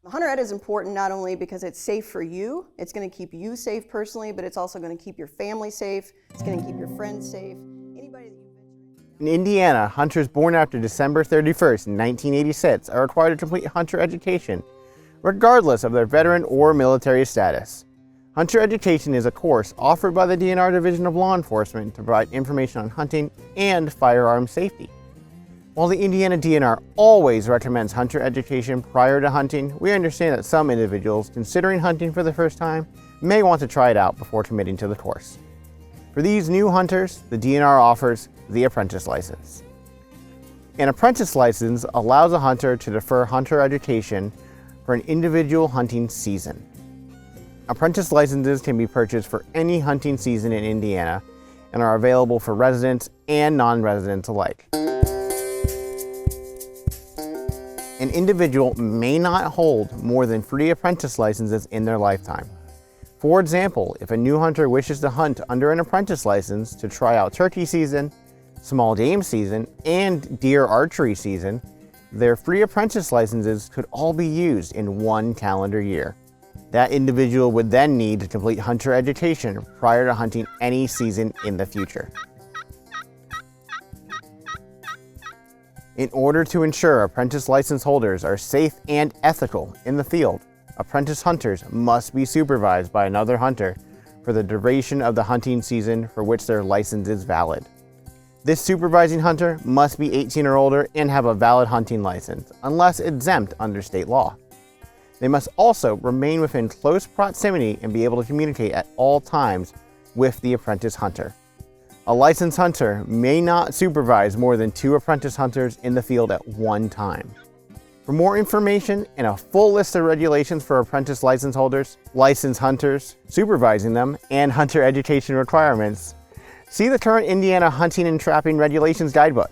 Hunter ed is important not only because it's safe for you, it's going to keep you safe personally, but it's also going to keep your family safe, it's going to keep your friends safe. Anybody that you venture In Indiana, hunters born after December 31st, 1986 are required to complete hunter education, regardless of their veteran or military status. Hunter education is a course offered by the DNR Division of Law Enforcement to provide information on hunting and firearm safety. While the Indiana DNR always recommends hunter education prior to hunting, we understand that some individuals considering hunting for the first time may want to try it out before committing to the course. For these new hunters, the DNR offers the Apprentice license. An Apprentice license allows a hunter to defer hunter education for an individual hunting season. Apprentice licenses can be purchased for any hunting season in Indiana and are available for residents and non-residents alike. An individual may not hold more than 3 apprentice licenses in their lifetime. For example, if a new hunter wishes to hunt under an apprentice license to try out turkey season, small game season, and deer archery season, their 3 apprentice licenses could all be used in 1 calendar year. That individual would then need to complete hunter education prior to hunting any season in the future. In order to ensure apprentice license holders are safe and ethical in the field, apprentice hunters must be supervised by another hunter for the duration of the hunting season for which their license is valid. This supervising hunter must be 18 or older and have a valid hunting license, unless exempt under state law. They must also remain within close proximity and be able to communicate at all times with the apprentice hunter. A licensed hunter may not supervise more than 2 apprentice hunters in the field at one time. For more information and a full list of regulations for apprentice license holders, licensed hunters, supervising them, and hunter education requirements, see the current Indiana Hunting and Trapping Regulations Guidebook.